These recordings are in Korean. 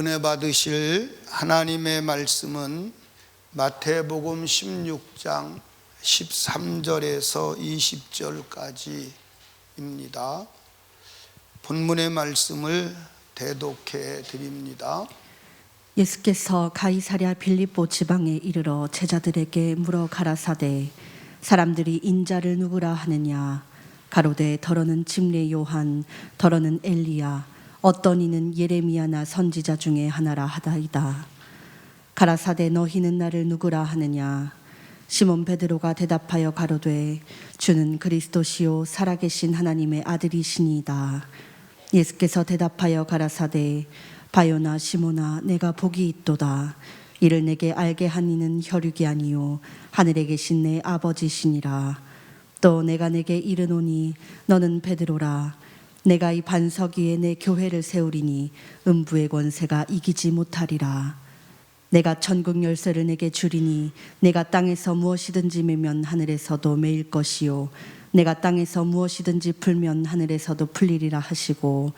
은혜 받으실 하나님의 말씀은 마태복음 16장 13절에서 20절까지입니다. 본문의 말씀을 대독해 드립니다. 예수께서 가이사랴 빌립보 지방에 이르러 제자들에게 물어 가라사대 사람들이 인자를 누구라 하느냐 가로되 더러는 집례 요한 더러는 엘리야 어떤 이는 예레미야나 선지자 중에 하나라 하다이다. 가라사대 너희는 나를 누구라 하느냐 시몬 베드로가 대답하여 가로되 주는 그리스도시요 살아계신 하나님의 아들이시니이다. 예수께서 대답하여 가라사대 바요나 시몬아 내가 복이 있도다. 이를 내게 알게 한 이는 혈육이 아니요 하늘에 계신 내 아버지시니라. 또 내가 내게 이르노니 너는 베드로라. 내가 이 반석 위에 내 교회를 세우리니 음부의 권세가 이기지 못하리라. 내가 천국 열쇠를 내게 주리니 내가 땅에서 무엇이든지 매면 하늘에서도 매일 것이요 내가 땅에서 무엇이든지 풀면 하늘에서도 풀리리라 하시고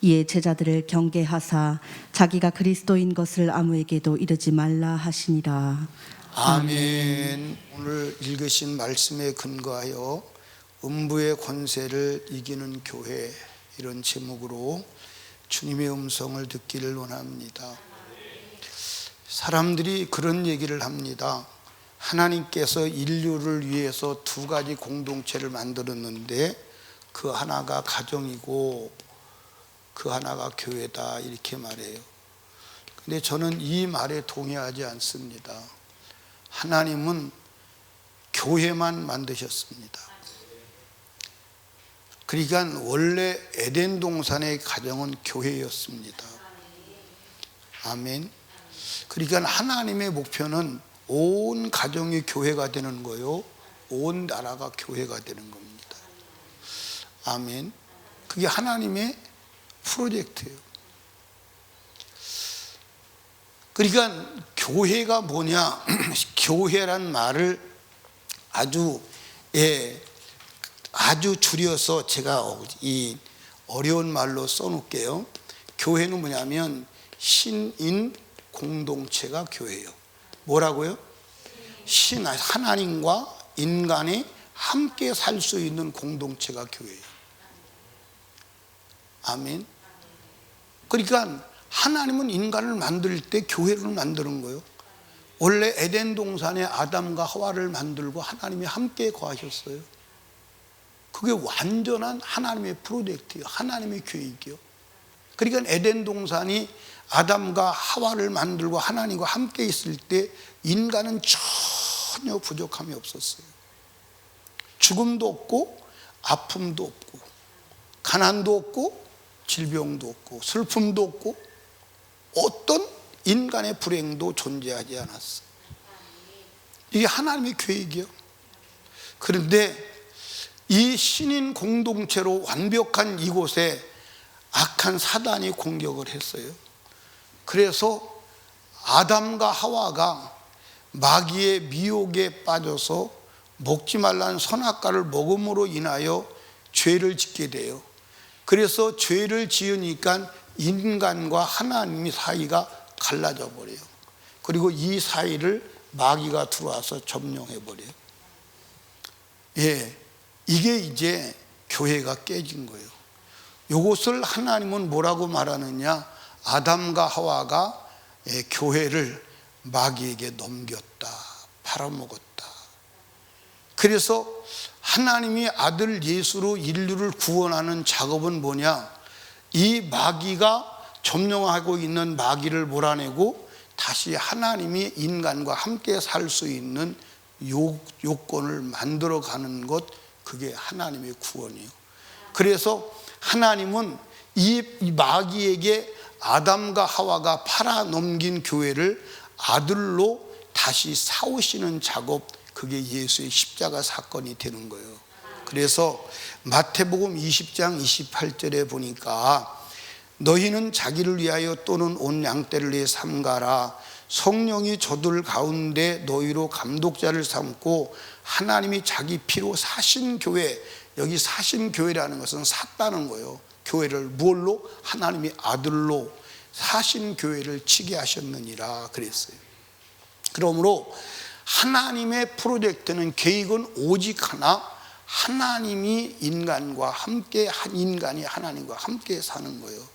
이에 제자들을 경계하사 자기가 그리스도인 것을 아무에게도 이르지 말라 하시니라. 아멘. 오늘 읽으신 말씀에 근거하여 음부의 권세를 이기는 교회, 이런 제목으로 주님의 음성을 듣기를 원합니다. 사람들이 그런 얘기를 합니다. 하나님께서 인류를 위해서 두 가지 공동체를 만들었는데 그 하나가 가정이고 그 하나가 교회다, 이렇게 말해요. 근데 저는 이 말에 동의하지 않습니다. 하나님은 교회만 만드셨습니다. 그러니까 원래 에덴 동산의 가정은 교회였습니다. 아멘. 그러니까 하나님의 목표는 온 가정이 교회가 되는 거요, 온 나라가 교회가 되는 겁니다. 아멘. 그게 하나님의 프로젝트예요. 그러니까 교회가 뭐냐? 교회란 말을 아주 줄여서 제가 이 어려운 말로 써놓을게요. 교회는 뭐냐면 신인 공동체가 교회예요. 뭐라고요? 하나님과 인간이 함께 살 수 있는 공동체가 교회예요. 아멘. 그러니까 하나님은 인간을 만들 때 교회를 만드는 거예요. 원래 에덴 동산에 아담과 하와를 만들고 하나님이 함께 거하셨어요. 그게 완전한 하나님의 프로젝트예요. 하나님의 계획이요. 그러니까 에덴 동산이 아담과 하와를 만들고 하나님과 함께 있을 때 인간은 전혀 부족함이 없었어요. 죽음도 없고 아픔도 없고 가난도 없고 질병도 없고 슬픔도 없고 어떤 인간의 불행도 존재하지 않았어요. 이게 하나님의 계획이요. 그런데 이 신인 공동체로 완벽한 이곳에 악한 사단이 공격을 했어요. 그래서 아담과 하와가 마귀의 미혹에 빠져서 먹지 말라는 선악과를 먹음으로 인하여 죄를 짓게 돼요. 그래서 죄를 지으니까 인간과 하나님 사이가 갈라져 버려요. 그리고 이 사이를 마귀가 들어와서 점령해 버려요. 이게 이제 교회가 깨진 거예요. 이것을 하나님은 뭐라고 말하느냐? 아담과 하와가 교회를 마귀에게 넘겼다, 팔아먹었다. 그래서 하나님이 아들 예수로 인류를 구원하는 작업은 뭐냐? 이 마귀가 점령하고 있는 마귀를 몰아내고 다시 하나님이 인간과 함께 살 수 있는 요건을 만들어가는 것, 그게 하나님의 구원이에요. 그래서 하나님은 이 마귀에게 아담과 하와가 팔아넘긴 교회를 아들로 다시 사오시는 작업, 그게 예수의 십자가 사건이 되는 거예요. 그래서 마태복음 20장 28절에 보니까 너희는 자기를 위하여 또는 온 양떼를 위해 삼가라. 성령이 저들 가운데 너희로 감독자를 삼고 하나님이 자기 피로 사신 교회, 여기 사신 교회라는 것은 샀다는 거예요. 교회를 뭘로? 하나님의 아들로 사신 교회를 치게 하셨느니라 그랬어요. 그러므로 하나님의 프로젝트는, 계획은 오직 하나, 하나님이 인간과 함께, 인간이 하나님과 함께 사는 거예요.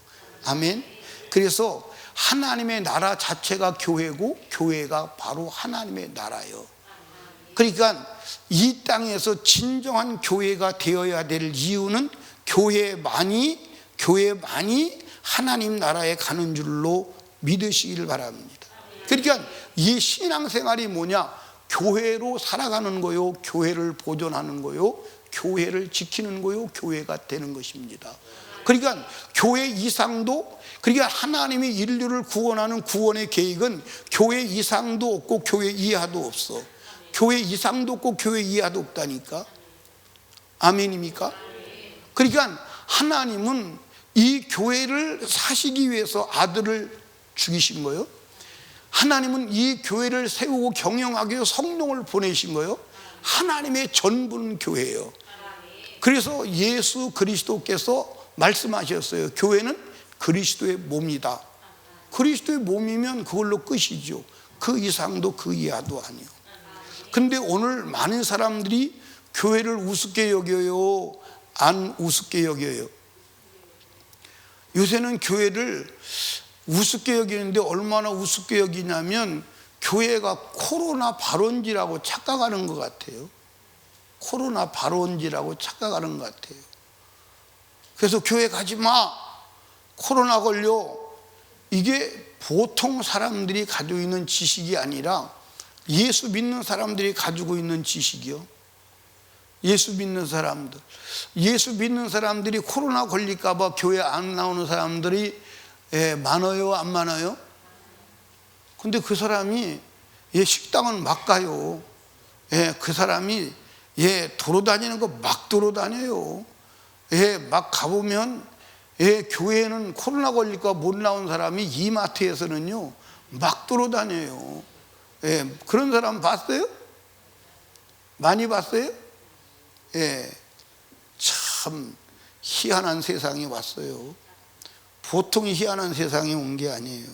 아멘. 그래서 하나님의 나라 자체가 교회고, 교회가 바로 하나님의 나라예요. 그러니까 이 땅에서 진정한 교회가 되어야 될 이유는 교회만이 하나님 나라에 가는 줄로 믿으시기를 바랍니다. 그러니까 이 신앙생활이 뭐냐? 교회로 살아가는 거요, 교회를 보존하는 거요, 교회를 지키는 거요, 교회가 되는 것입니다. 그러니까 교회 이상도, 그러니까 하나님이 인류를 구원하는 구원의 계획은 교회 이상도 없고 교회 이하도 없어. 교회 이상도 없고 교회 이하도 없다니까. 아멘입니까? 그러니까 하나님은 이 교회를 사시기 위해서 아들을 죽이신 거예요. 하나님은 이 교회를 세우고 경영하기 위해서 성령을 보내신 거예요. 하나님의 전부는 교회예요. 그래서 예수 그리스도께서 말씀하셨어요. 교회는 그리스도의 몸이다. 그리스도의 몸이면 그걸로 끝이죠. 그 이상도 그 이하도 아니요. 근데 오늘 많은 사람들이 교회를 우습게 여겨요, 안 우습게 여겨요? 요새는 교회를 우습게 여기는데 얼마나 우습게 여기냐면 교회가 코로나 발원지라고 착각하는 것 같아요. 코로나 발원지라고 착각하는 것 같아요. 그래서 교회 가지 마, 코로나 걸려. 이게 보통 사람들이 가지고 있는 지식이 아니라 예수 믿는 사람들이 가지고 있는 지식이요. 예수 믿는 사람들이 코로나 걸릴까 봐 교회 안 나오는 사람들이 많아요, 안 많아요? 근데 그 사람이 식당은 막 가요. 그 사람이 돌아다니는 거 막 돌아다녀요. 막 가보면 교회는 코로나 걸릴까 못 나온 사람이 이마트에서는요 막 돌아다녀요. 그런 사람 봤어요? 많이 봤어요? 참 희한한 세상이 왔어요. 보통 희한한 세상이 온 게 아니에요.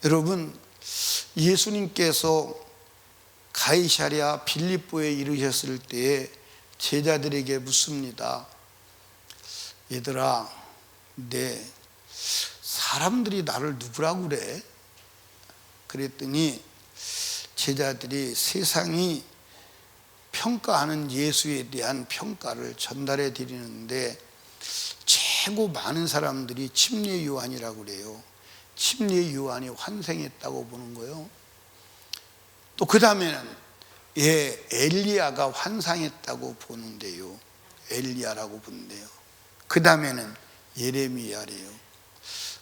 여러분, 예수님께서 가이사랴 빌립보에 이르셨을 때에 제자들에게 묻습니다. 얘들아, 사람들이 나를 누구라고 그래? 그랬더니 제자들이 세상이 평가하는 예수에 대한 평가를 전달해 드리는데 최고 많은 사람들이 침례 요한이라고 그래요. 침례 요한이 환생했다고 보는 거예요. 또 그 다음에는 엘리야가 환상했다고 보는데요. 엘리야라고 보는데요. 그 다음에는 예레미야래요.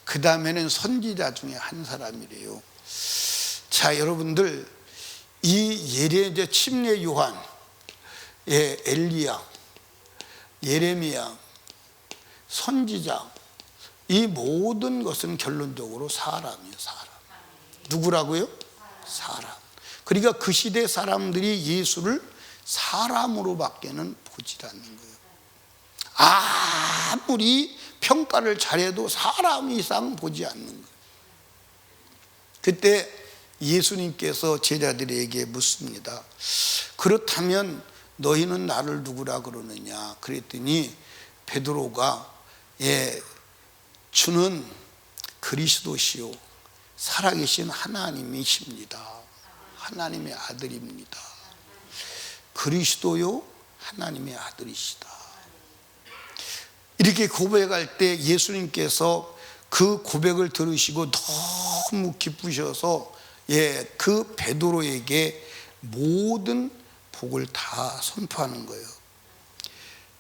그 다음에는 선지자 중에 한 사람이래요. 자, 여러분들, 이 침례 요한, 엘리야, 예레미야, 선지자, 이 모든 것은 결론적으로 사람이에요. 사람. 누구라고요? 사람. 그러니까 그 시대 사람들이 예수를 사람으로밖에는 보지 않는 거예요. 아무리 평가를 잘해도 사람 이상 보지 않는 거예요. 그때 예수님께서 제자들에게 묻습니다. 그렇다면 너희는 나를 누구라 그러느냐? 그랬더니 베드로가 주는 그리스도시요 살아계신 하나님이십니다. 하나님의 아들입니다. 그리스도요 하나님의 아들이시다. 이렇게 고백할 때 예수님께서 그 고백을 들으시고 너무 기쁘셔서 그 베드로에게 모든 복을 다 선포하는 거예요.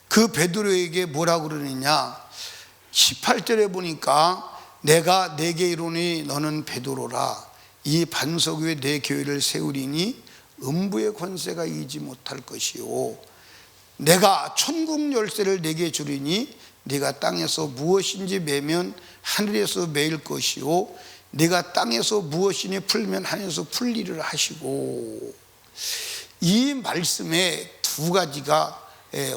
그 베드로에게 뭐라고 그러느냐? 18절에 보니까 내가 네게 이르노니 너는 베드로라. 이 반석 위에 내 교회를 세우리니 음부의 권세가 이기지 못할 것이요 내가 천국 열쇠를 네게 주리니 네가 땅에서 무엇인지 매면 하늘에서 매일 것이요 네가 땅에서 무엇이니 풀면 하늘에서 풀리를 하시고, 이 말씀에 두 가지가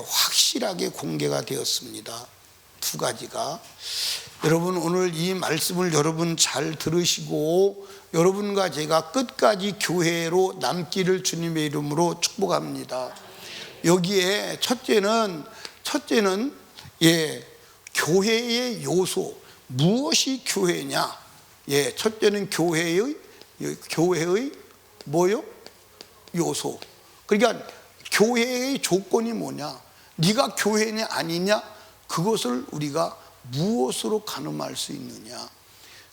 확실하게 공개가 되었습니다. 두 가지가. 여러분 오늘 이 말씀을 여러분 잘 들으시고 여러분과 제가 끝까지 교회로 남기를 주님의 이름으로 축복합니다. 여기에 첫째는 교회의 요소, 무엇이 교회냐? 첫째는 교회의 뭐요? 요소. 그러니까 교회의 조건이 뭐냐? 네가 교회냐 아니냐? 그것을 우리가 무엇으로 가늠할 수 있느냐?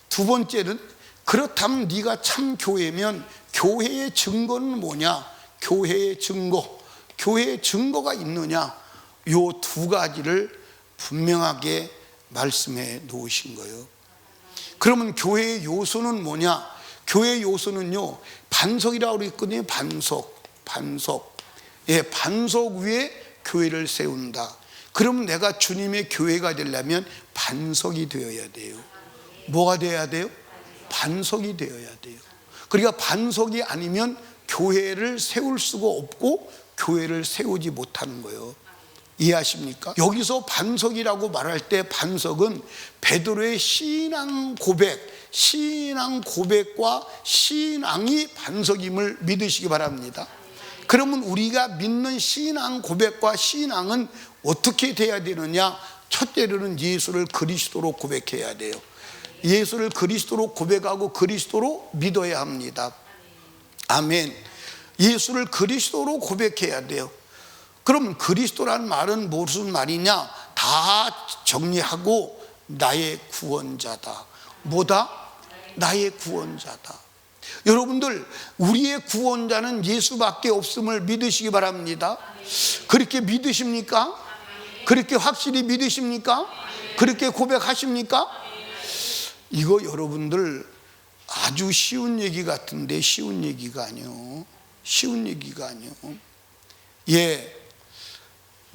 두 번째는 그렇다면 네가 참 교회면 교회의 증거는 뭐냐? 교회의 증거가 있느냐? 요 두 가지를 분명하게 말씀해 놓으신 거예요. 그러면 교회의 요소는 뭐냐? 교회의 요소는요, 반석이라고 그랬거든요. 반석 위에 교회를 세운다. 그럼 내가 주님의 교회가 되려면 반석이 되어야 돼요. 뭐가 되어야 돼요? 반석이 되어야 돼요. 그러니까 반석이 아니면 교회를 세울 수가 없고 교회를 세우지 못하는 거예요. 이해하십니까? 여기서 반석이라고 말할 때 반석은 베드로의 신앙 고백과 신앙이 반석임을 믿으시기 바랍니다. 그러면 우리가 믿는 신앙 고백과 신앙은 어떻게 돼야 되느냐? 첫째로는 예수를 그리스도로 고백해야 돼요. 예수를 그리스도로 고백하고 그리스도로 믿어야 합니다. 아멘. 예수를 그리스도로 고백해야 돼요. 그럼 그리스도란 말은 무슨 말이냐? 다 정리하고 나의 구원자다. 뭐다? 나의 구원자다. 여러분들, 우리의 구원자는 예수밖에 없음을 믿으시기 바랍니다. 그렇게 믿으십니까? 그렇게 확실히 믿으십니까? 그렇게 고백하십니까? 이거 여러분들 아주 쉬운 얘기 같은데 쉬운 얘기가 아니요.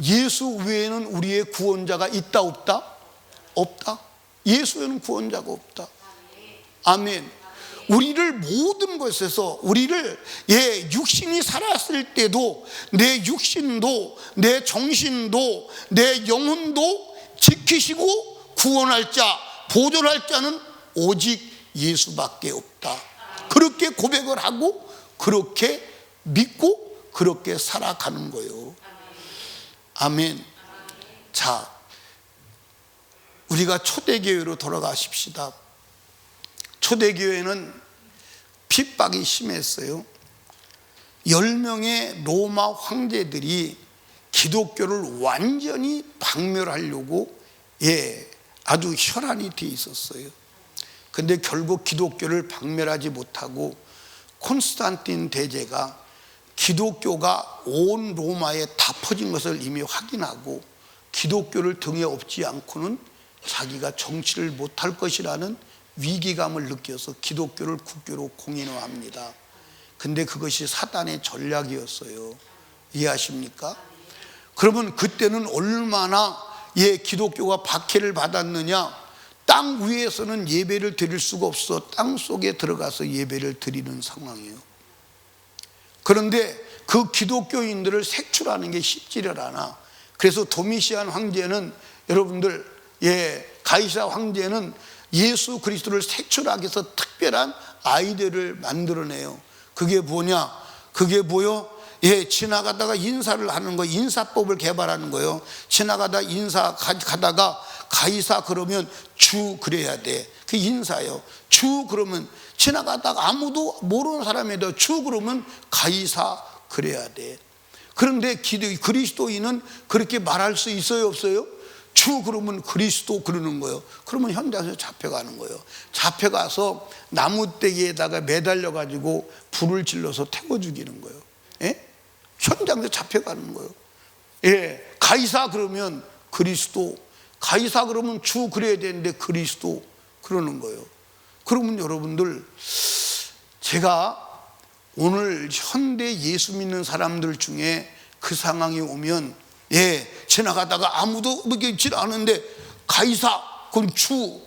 예수 외에는 우리의 구원자가 있다 없다? 없다. 예수 외에는 구원자가 없다. 아멘. 우리를 모든 것에서 우리를 육신이 살았을 때도 내 육신도 내 정신도 내 영혼도 지키시고 구원할 자, 보존할 자는 오직 예수밖에 없다. 그렇게 고백을 하고 그렇게 믿고 그렇게 살아가는 거예요. 아멘. 자, 우리가 초대교회로 돌아가십시다. 초대교회는 핍박이 심했어요. 10명의 로마 황제들이 기독교를 완전히 박멸하려고 아주 혈안이 돼 있었어요. 근데 결국 기독교를 박멸하지 못하고 콘스탄틴 대제가 기독교가 온 로마에 다 퍼진 것을 이미 확인하고 기독교를 등에 업지 않고는 자기가 정치를 못할 것이라는 위기감을 느껴서 기독교를 국교로 공인화합니다. 근데 그것이 사단의 전략이었어요. 이해하십니까? 그러면 그때는 얼마나 기독교가 박해를 받았느냐? 땅 위에서는 예배를 드릴 수가 없어 땅 속에 들어가서 예배를 드리는 상황이에요. 그런데 그 기독교인들을 색출하는 게 쉽지를 않아. 그래서 도미시안 황제는 여러분들, 가이사 황제는 예수 그리스도를 색출하기 위해서 특별한 아이디어를 만들어내요. 그게 뭐냐? 그게 뭐요? 지나가다가 인사를 하는 거예요. 인사법을 개발하는 거예요. 가다가 가이사 그러면 주 그래야 돼. 그 인사예요. 주 그러면 지나가다가 아무도 모르는 사람에도 주 그러면 가이사 그래야 돼. 그런데 그리스도인은 그렇게 말할 수 있어요, 없어요? 주 그러면 그리스도 그러는 거예요. 그러면 현장에서 잡혀가는 거예요. 잡혀가서 나무떼기에다가 매달려 가지고 불을 질러서 태워 죽이는 거예요. 현장에서 잡혀가는 거예요. 가이사 그러면 그리스도, 가이사 그러면 주 그래야 되는데 그리스도 그러는 거예요. 그러면 여러분들, 제가 오늘 현대 예수 믿는 사람들 중에 그 상황이 오면 지나가다가 아무도 믿지 않은데 가이사 그럼 주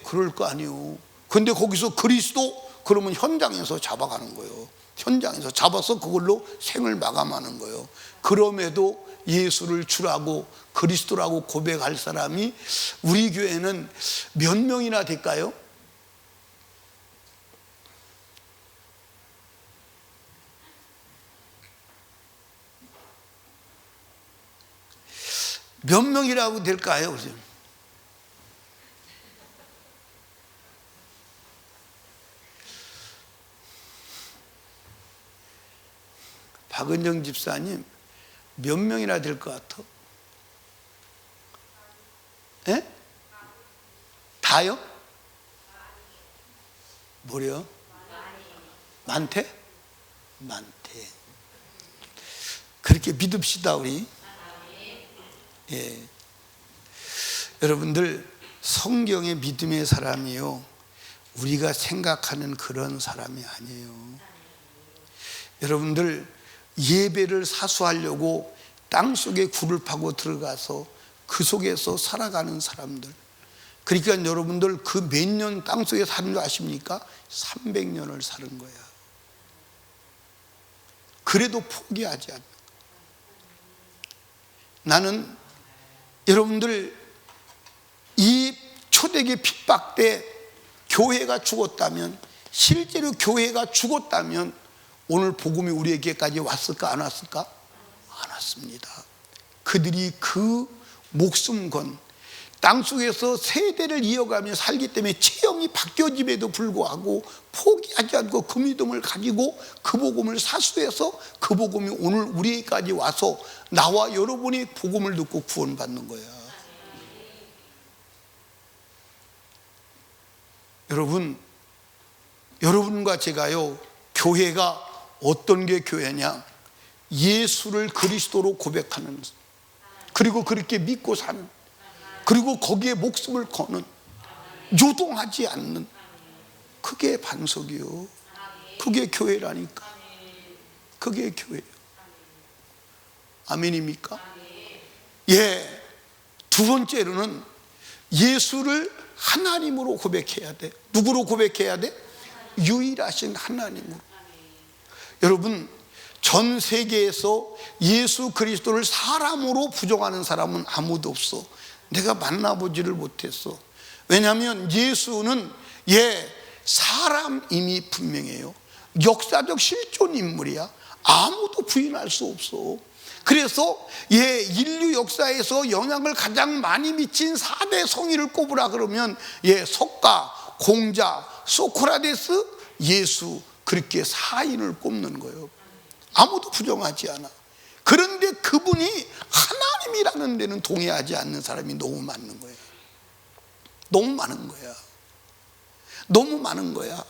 그럴 거 아니에요. 근데 거기서 그리스도 그러면 현장에서 잡아가는 거예요. 현장에서 잡아서 그걸로 생을 마감하는 거예요. 그럼에도 예수를 주라고 그리스도라고 고백할 사람이 우리 교회는 몇 명이나 될까요? 몇 명이라고 될까요? 박은정 집사님 몇 명이나 될 것 같아? 예? 다요? 뭐래요? 많대? 많대. 그렇게 믿읍시다 우리. 예. 여러분들 성경의 믿음의 사람이요, 우리가 생각하는 그런 사람이 아니에요. 여러분들 예배를 사수하려고 땅속에 굴을 파고 들어가서 그 속에서 살아가는 사람들, 그러니까 여러분들 그 몇 년 땅속에 사는 거 아십니까? 300년을 사는 거야. 그래도 포기하지 않는. 나는 여러분들 이 초대기 핍박 때 교회가 죽었다면, 실제로 교회가 죽었다면 오늘 복음이 우리에게까지 왔을까 안 왔을까? 안 왔습니다. 그들이 그 목숨 건 땅속에서 세대를 이어가며 살기 때문에 체형이 바뀌어짐에도 불구하고 포기하지 않고 그 믿음을 가지고 그 복음을 사수해서 그 복음이 오늘 우리에게까지 와서 나와 여러분이 복음을 듣고 구원받는 거야. 여러분과 제가요, 교회가 어떤 게 교회냐? 예수를 그리스도로 고백하는, 그리고 그렇게 믿고 사는, 그리고 거기에 목숨을 거는, 요동하지 않는, 그게 반석이요. 그게 교회라니까. 그게 교회예요. 아멘입니까? 예. 두 번째로는 예수를 하나님으로 고백해야 돼. 누구로 고백해야 돼? 유일하신 하나님으로. 여러분, 전 세계에서 예수 그리스도를 사람으로 부정하는 사람은 아무도 없어. 내가 만나보지를 못했어. 왜냐하면 예수는 사람임이 분명해요. 역사적 실존 인물이야. 아무도 부인할 수 없어. 그래서 인류 역사에서 영향을 가장 많이 미친 4대 성인을 꼽으라 그러면 석가, 공자, 소크라테스, 예수, 그렇게 4인을 꼽는 거예요. 아무도 부정하지 않아. 그런데 그분이 하나님이라는 데는 동의하지 않는 사람이 너무 많은 거예요. 너무 많은 거야. 너무 많은 거야.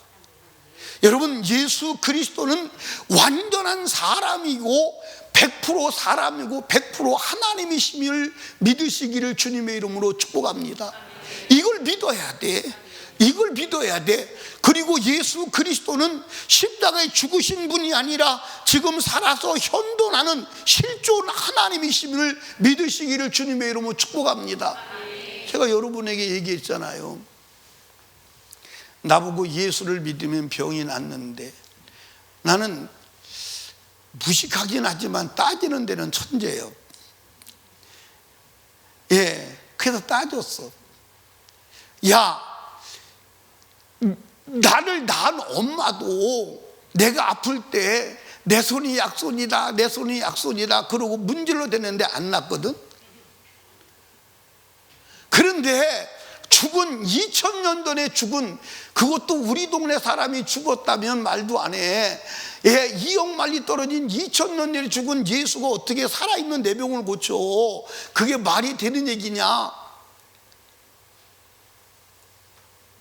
여러분, 예수 그리스도는 완전한 사람이고 100% 사람이고 100% 하나님이심을 믿으시기를 주님의 이름으로 축복합니다. 이걸 믿어야 돼. 이걸 믿어야 돼. 그리고 예수 그리스도는 십자가에 죽으신 분이 아니라 지금 살아서 현존하는 실존 하나님이심을 믿으시기를 주님의 이름으로 축복합니다. 제가 여러분에게 얘기했잖아요. 나보고 예수를 믿으면 병이 낫는데, 나는 무식하긴 하지만 따지는 데는 천재예요. 그래서 따졌어. 나를 낳은 엄마도 내가 아플 때 내 손이 약손이다, 내 손이 약손이다 그러고 문질러 대는데 안 낫거든. 그런데 죽은 2000년 전에 죽은, 그것도 우리 동네 사람이 죽었다면 말도 안 해. 2억 마리 떨어진 2000년 전에 죽은 예수가 어떻게 살아있는 내 병을 고쳐? 그게 말이 되는 얘기냐?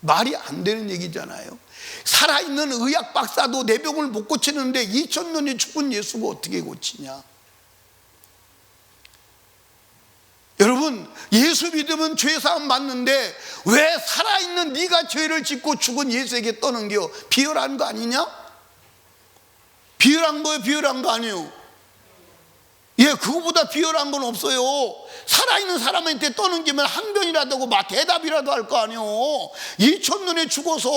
말이 안 되는 얘기잖아요. 살아있는 의학 박사도 내 병을 못 고치는데 2000년에 죽은 예수가 어떻게 고치냐? 여러분, 예수 믿으면 죄사함 받는데 왜 살아있는 네가 죄를 짓고 죽은 예수에게 떠넘겨? 비열한 거 아니냐? 비열한 거예요? 비열한 거 아니에요? 그거보다 비열한 건 없어요. 살아있는 사람한테 떠넘기면 항변이라도 하고 대답이라도 할 거 아니에요. 2000년에 죽어서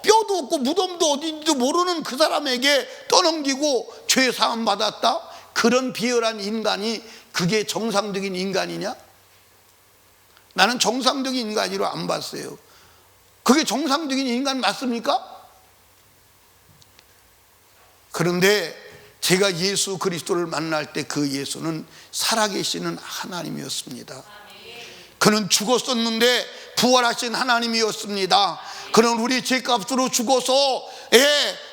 뼈도 없고 무덤도 어딘지도 모르는 그 사람에게 떠넘기고 죄 사함 받았다? 그런 비열한 인간이 그게 정상적인 인간이냐? 나는 정상적인 인간으로 안 봤어요. 그게 정상적인 인간 맞습니까? 그런데 제가 예수 그리스도를 만날 때 그 예수는 살아계시는 하나님이었습니다. 그는 죽었었는데 부활하신 하나님이었습니다. 그는 우리 죄값으로 죽어서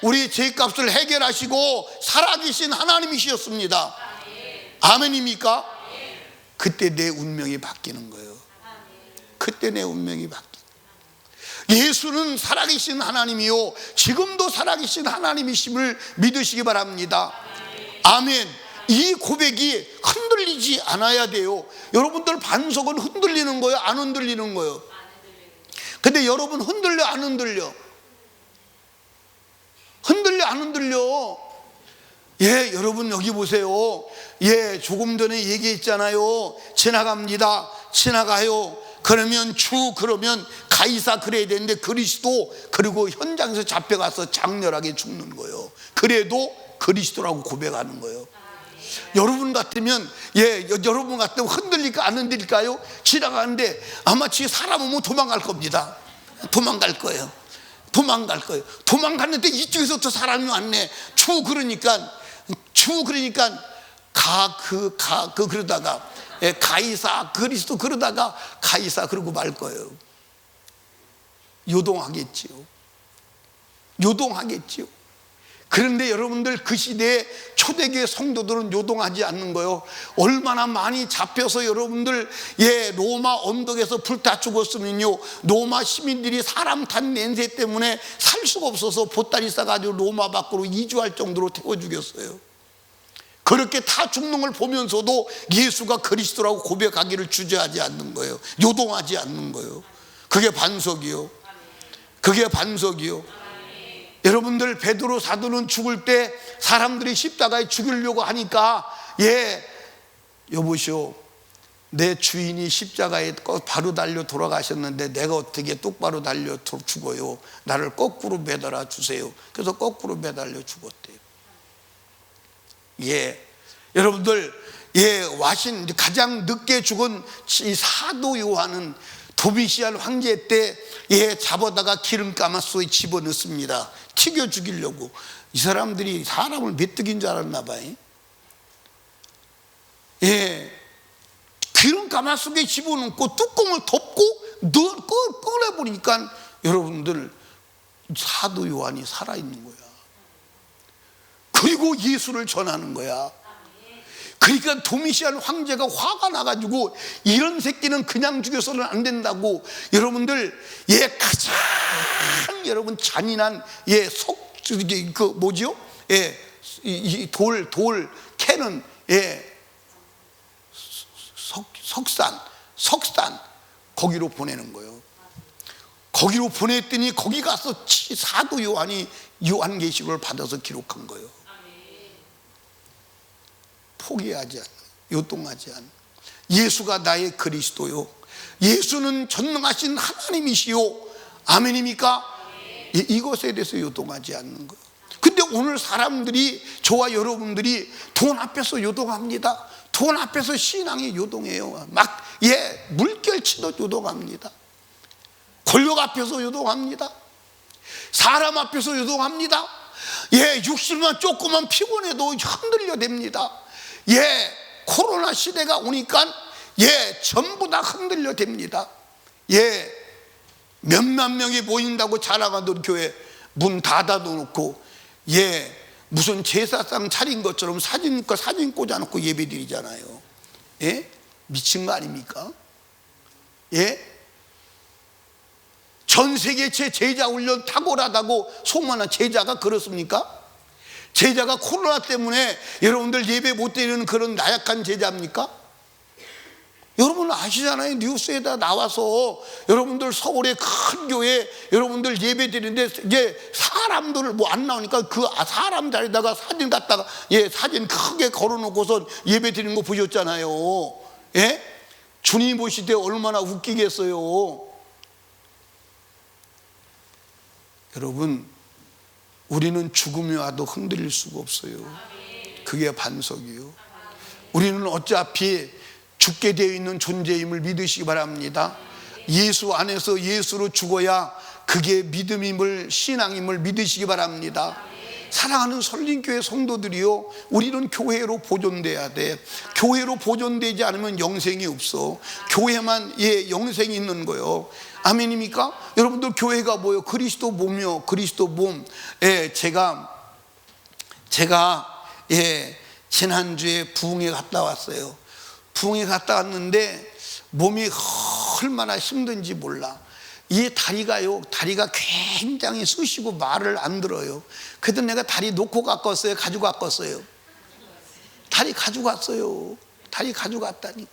우리 죄값을 해결하시고 살아계신 하나님이셨습니다. 아멘입니까? 그때 내 운명이 바뀌는 거예요. 그때 내 운명이 바뀌는 거예요. 예수는 살아계신 하나님이요 지금도 살아계신 하나님이심을 믿으시기 바랍니다. 아멘. 이 고백이 흔들리지 않아야 돼요. 여러분들 반석은 흔들리는 거예요? 안 흔들리는 거예요? 근데 여러분 흔들려 안 흔들려? 흔들려 안 흔들려? 예, 여러분 여기 보세요. 예, 조금 전에 얘기했잖아요. 지나갑니다. 지나가요. 그러면 그러면 가이사 그래야 되는데 그리스도, 그리고 현장에서 잡혀가서 장렬하게 죽는 거예요. 그래도 그리스도라고 고백하는 거예요. 여러분 같으면 여러분 같으면 흔들릴까 안 흔들릴까요? 지나가는데 아마 사람 오면 도망갈 겁니다. 도망갈 거예요. 도망갈 거예요. 도망갔는데 이쪽에서 또 사람이 왔네. 그러니까 그러다가 가이사 그리스도 그러다가 가이사 그러고 말 거예요. 요동하겠지요. 그런데 여러분들 그 시대에 초대교회 성도들은 요동하지 않는 거예요. 얼마나 많이 잡혀서 여러분들 로마 언덕에서 불타 죽었으면요, 로마 시민들이 사람 탄 냄새 때문에 살 수가 없어서 보따리 싸가지고 로마 밖으로 이주할 정도로 태워 죽였어요. 그렇게 다 죽는 걸 보면서도 예수가 그리스도라고 고백하기를 주저하지 않는 거예요. 요동하지 않는 거예요. 그게 반석이요. 여러분들 베드로 사도는 죽을 때 사람들이 십자가에 죽이려고 하니까 여보시오, 내 주인이 십자가에 바로 달려 돌아가셨는데 내가 어떻게 똑바로 달려 죽어요? 나를 거꾸로 매달아 주세요. 그래서 거꾸로 매달려 죽었대요. 여러분들 가장 늦게 죽은 이 사도 요한은 도미시안 황제 때 잡아다가 기름 가마솥에 집어넣습니다. 튀겨 죽이려고. 이 사람들이 사람을 메뚜기인 줄 알았나 봐요. 기름 가마솥에 집어넣고 뚜껑을 덮고 꺼내보니까 여러분들 사도 요한이 살아있는 거야. 그리고 예수를 전하는 거야. 그러니까 도미시안 황제가 화가 나가지고 이런 새끼는 그냥 죽여서는 안 된다고, 여러분들 가장 여러분 잔인한 돌 캐는 석산 거기로 보내는 거예요. 거기로 보냈더니 거기 가서 사도 요한이 요한계시록을 받아서 기록한 거예요. 포기하지 않는, 요동하지 않는. 예수가 나의 그리스도요, 예수는 전능하신 하나님이시요. 아멘입니까? 이것에 대해서 요동하지 않는 거예요. 근데 오늘 사람들이, 저와 여러분들이 돈 앞에서 요동합니다. 돈 앞에서 신앙이 요동해요. 물결치도 요동합니다. 권력 앞에서 요동합니다. 사람 앞에서 요동합니다. 육신만 조금만 피곤해도 흔들려 됩니다. 코로나 시대가 오니까 전부 다 흔들려 됩니다. 몇만 명이 모인다고 자랑하던 교회 문 닫아놓고 무슨 제사상 차린 것처럼 사진 꽂아놓고 예배 드리잖아요. 미친 거 아닙니까? 전 세계 제자 훈련 탁월하다고 소문난 제자가 그렇습니까? 제자가 코로나 때문에 여러분들 예배 못 드리는 그런 나약한 제자입니까? 여러분 아시잖아요. 뉴스에다 나와서 여러분들 서울의 큰 교회 여러분들 예배 드리는데 사람들 안 나오니까 그 사람 자리에다가 사진 갖다가 사진 크게 걸어놓고서 예배 드리는 거 보셨잖아요. 주님 보실 때 얼마나 웃기겠어요. 여러분, 우리는 죽음이 와도 흔들릴 수가 없어요. 그게 반석이요. 우리는 어차피 죽게 되어 있는 존재임을 믿으시기 바랍니다. 예수 안에서 예수로 죽어야 그게 믿음임을, 신앙임을 믿으시기 바랍니다. 사랑하는 설린교회 성도들이요, 우리는 교회로 보존돼야 돼. 교회로 보존되지 않으면 영생이 없어. 교회만 영생이 있는 거예요. 아멘입니까? 여러분들, 교회가 뭐예요? 그리스도 몸이요. 그리스도 몸. 제가 지난주에 부흥회 갔다 왔어요. 부흥회 갔다 왔는데 몸이 얼마나 힘든지 몰라. 이 다리가 굉장히 쑤시고 말을 안 들어요. 그래도 내가 다리 놓고 갔겠어요? 가지고 갔겠어요? 다리 가지고 갔어요. 다리 가지고 갔다니까.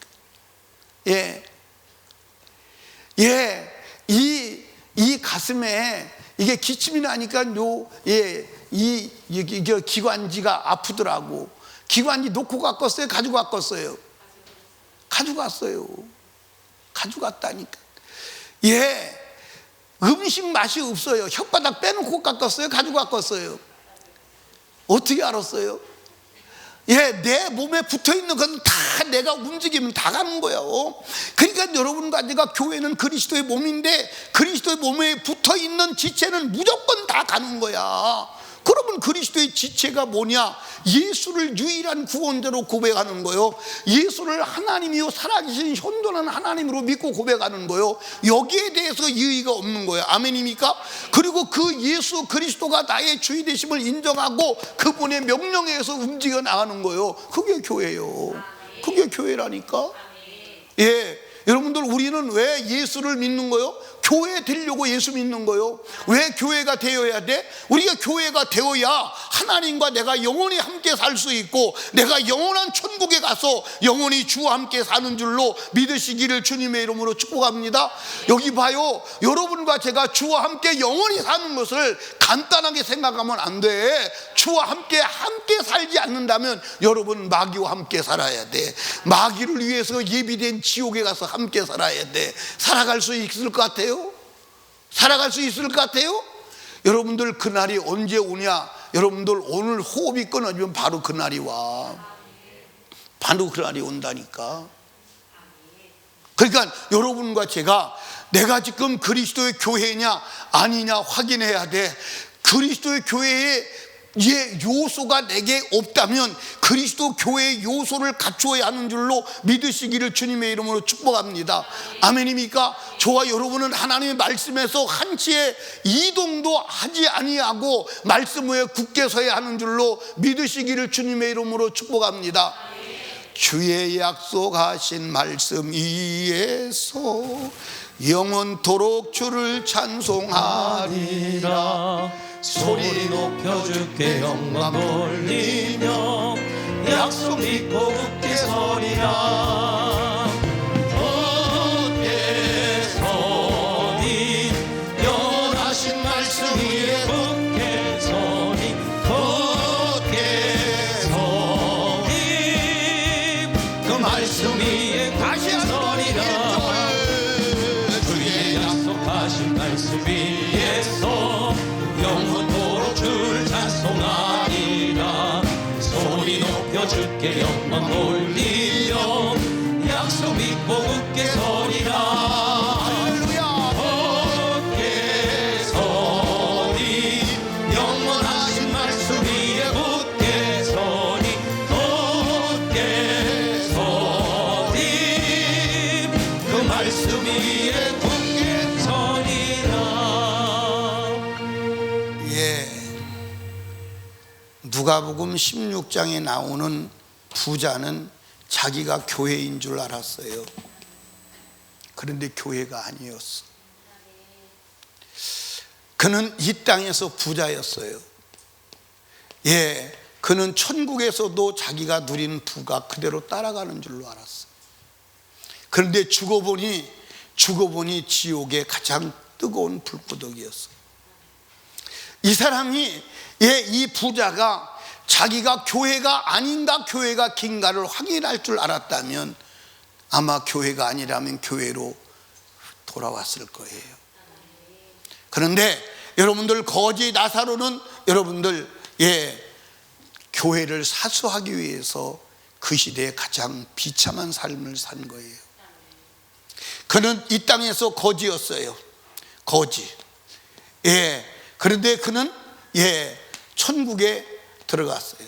이 가슴에 이게 기침이 나니까 이 기관지가 아프더라고. 기관지 놓고 갔겠어요? 가지고 갔겠어요? 가지고 갔어요. 가지고 갔다니까. 음식 맛이 없어요. 혓바닥 빼놓고 깎았어요? 가지고 깎았어요? 어떻게 알았어요? 내 몸에 붙어있는 건 다 내가 움직이면 다 가는 거예요. 그러니까 여러분과 제가, 교회는 그리스도의 몸인데 그리스도의 몸에 붙어있는 지체는 무조건 다 가는 거야. 그러면 그리스도의 지체가 뭐냐? 예수를 유일한 구원자로 고백하는 거요. 예수를 하나님이요 살아계신 현존한 하나님으로 믿고 고백하는 거요. 여기에 대해서 이의가 없는 거예요. 아멘입니까? 그리고 그 예수 그리스도가 나의 주인 되심을 인정하고 그분의 명령에 의해서 움직여 나가는 거예요. 그게 교회예요. 그게 교회라니까. 여러분들, 우리는 왜 예수를 믿는 거요? 교회 되려고 예수 믿는 거요. 왜 교회가 되어야 돼? 우리가 교회가 되어야 하나님과 내가 영원히 함께 살 수 있고, 내가 영원한 천국에 가서 영원히 주와 함께 사는 줄로 믿으시기를 주님의 이름으로 축복합니다. 여기 봐요. 여러분과 제가 주와 함께 영원히 사는 것을 간단하게 생각하면 안 돼. 주와 함께 살지 않는다면 여러분, 마귀와 함께 살아야 돼. 마귀를 위해서 예비된 지옥에 가서 함께 살아야 돼. 살아갈 수 있을 것 같아요? 살아갈 수 있을 것 같아요? 여러분들, 그날이 언제 오냐? 여러분들, 오늘 호흡이 끊어지면 바로 그날이 와. 바로 그날이 온다니까. 그러니까 여러분과 제가 내가 지금 그리스도의 교회냐 아니냐 확인해야 돼. 그리스도의 교회에 요소가 내게 없다면 그리스도 교회의 요소를 갖추어야 하는 줄로 믿으시기를 주님의 이름으로 축복합니다. 아멘입니까? 저와 여러분은 하나님의 말씀에서 한치의 이동도 하지 아니하고 말씀 위에 굳게 서야 하는 줄로 믿으시기를 주님의 이름으로 축복합니다. 주의 약속하신 말씀 위에서 영원토록 주를 찬송하리라. 소리 높여 주께 영광 돌리며 약속 믿고 굳게 서리라. 굳게 서리 영원하신 말씀 위에 굳게 서리. 굳게 서리 그 말씀 위에 굳게 서리라. 주의 약속하신 말씀 위에서 영원토록 주를 찬송하리라. 소리 높여 주께 영광 돌리며 약속 믿고 굳게 서리라. 할렐루야. 굳게 서리 영원하신 말씀 위에 굳게 서리. 굳게 서리 그 말씀 위에 굳게 서리라. 누가복음 16장에 나오는 부자는 자기가 교회인 줄 알았어요. 그런데 교회가 아니었어. 그는 이 땅에서 부자였어요. 그는 천국에서도 자기가 누린 부가 그대로 따라가는 줄로 알았어. 그런데 죽어보니 지옥의 가장 뜨거운 불구덩이였어. 이 사람이, 이 부자가 자기가 교회가 아닌가 교회가 긴가를 확인할 줄 알았다면 아마 교회가 아니라면 교회로 돌아왔을 거예요. 그런데 여러분들 거지 나사로는 여러분들 교회를 사수하기 위해서 그 시대에 가장 비참한 삶을 산 거예요. 그는 이 땅에서 거지였어요. 거지. 그런데 그는 천국에 들어갔어요.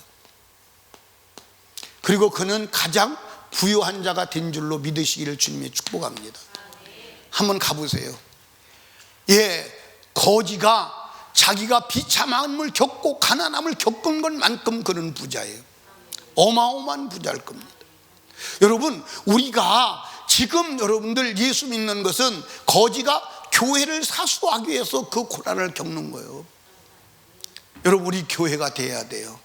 그리고 그는 가장 부유한 자가 된 줄로 믿으시기를 주님이 축복합니다. 한번 가보세요. 거지가 자기가 비참함을 겪고 가난함을 겪은 것만큼 그는 부자예요. 어마어마한 부자일 겁니다. 여러분, 우리가 지금 여러분들 예수 믿는 것은 거지가 교회를 사수하기 위해서 그 고난을 겪는 거예요. 여러분, 우리 교회가 돼야 돼요.